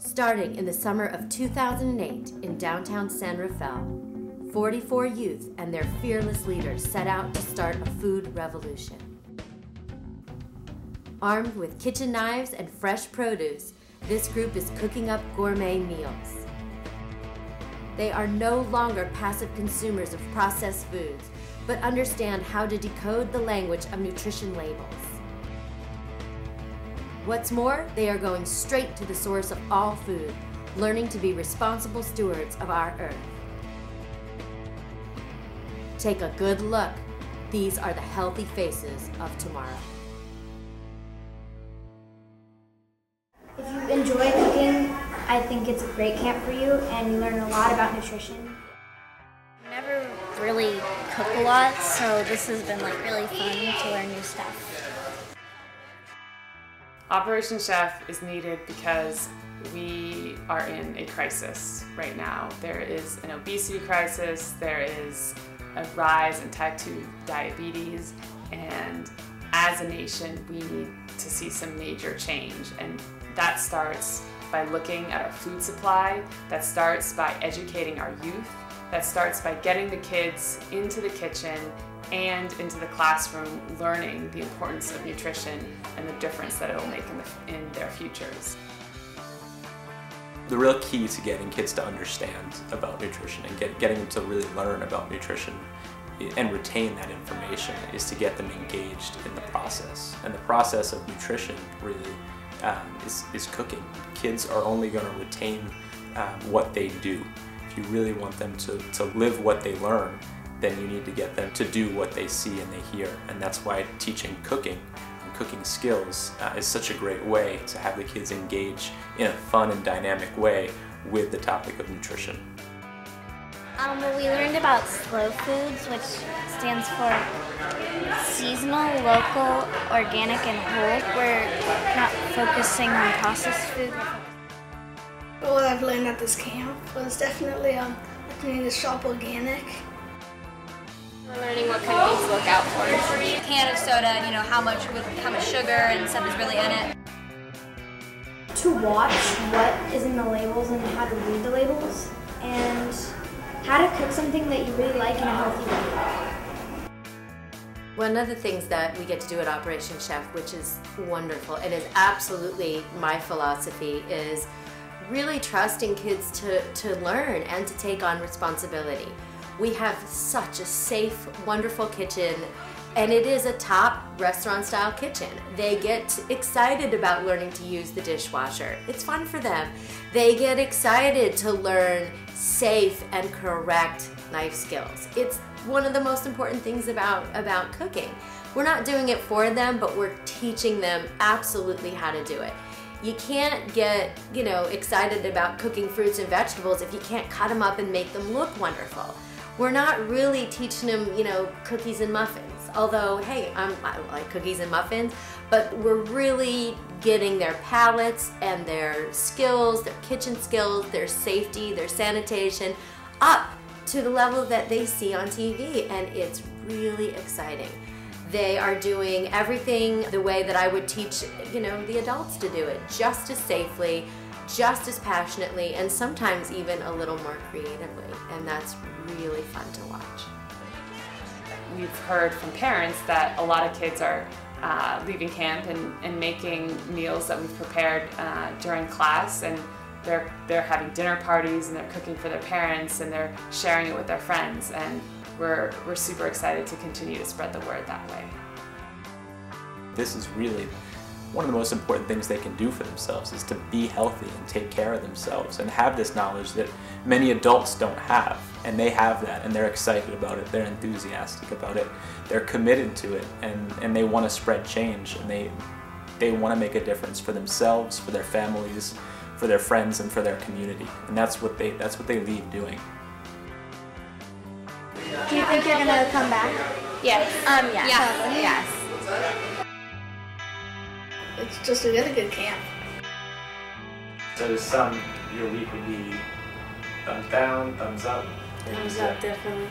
Starting in the summer of 2008 in downtown San Rafael, 44 youth and their fearless leaders set out to start a food revolution. Armed with kitchen knives and fresh produce, this group is cooking up gourmet meals. They are no longer passive consumers of processed foods, but understand how to decode the language of nutrition labels. What's more, they are going straight to the source of all food, learning to be responsible stewards of our earth. Take a good look. These are the healthy faces of tomorrow. If you enjoy cooking, I think it's a great camp for you, and you learn a lot about nutrition. I never really cook a lot, so this has been really fun to learn new stuff. Operation C.H.E.F. is needed because we are in a crisis right now. There is an obesity crisis, there is a rise in type 2 diabetes, and as a nation we need to see some major change, and that starts by looking at our food supply, that starts by educating our youth, that starts by getting the kids into the kitchen and into the classroom, learning the importance of nutrition and the difference that it will make in their futures. The real key to getting kids to understand about nutrition and getting them to really learn about nutrition and retain that information is to get them engaged in the process. And the process of nutrition really is cooking. Kids are only going to retain what they do. If you really want them to live what they learn, then you need to get them to do what they see and they hear. And that's why teaching cooking and cooking skills is such a great way to have the kids engage in a fun and dynamic way with the topic of nutrition. Well, we learned about slow foods, which stands for seasonal, local, organic, and whole. We're not focusing on processed food. What I've learned at this camp was definitely I need to shop organic. We're learning what kind of things to look out for. A can of soda, how much sugar and stuff is really in it. To watch what is in the labels and how to read the labels, and how to cook something that you really like in a healthy way. One of the things that we get to do at Operation C.H.E.F., which is wonderful and is absolutely my philosophy, is really trusting kids to learn and to take on responsibility. We have such a safe, wonderful kitchen, and it is a top restaurant-style kitchen. They get excited about learning to use the dishwasher. It's fun for them. They get excited to learn safe and correct knife skills. It's one of the most important things about cooking. We're not doing it for them, but we're teaching them absolutely how to do it. You can't get, excited about cooking fruits and vegetables if you can't cut them up and make them look wonderful. We're not really teaching them, cookies and muffins. Although, hey, I like cookies and muffins, but we're really getting their palates and their skills, their kitchen skills, their safety, their sanitation up to the level that they see on TV, and it's really exciting. They are doing everything the way that I would teach, the adults to do it, just as safely, just as passionately, and sometimes even a little more creatively, and that's really fun to watch. We've heard from parents that a lot of kids are leaving camp and making meals that we've prepared during class, and they're having dinner parties and they're cooking for their parents and they're sharing it with their friends, and we're super excited to continue to spread the word that way. This is really one of the most important things they can do for themselves, is to be healthy and take care of themselves and have this knowledge that many adults don't have. And they have that, and they're excited about it, they're enthusiastic about it, they're committed to it, and they want to spread change, and they want to make a difference for themselves, for their families, for their friends, and for their community. And that's what they leave doing. Do you think you're going to come back? Yes. Yeah. Yes. It's just a really good camp. So to sum your week would be thumbs down, thumbs up. Thumbs up, definitely.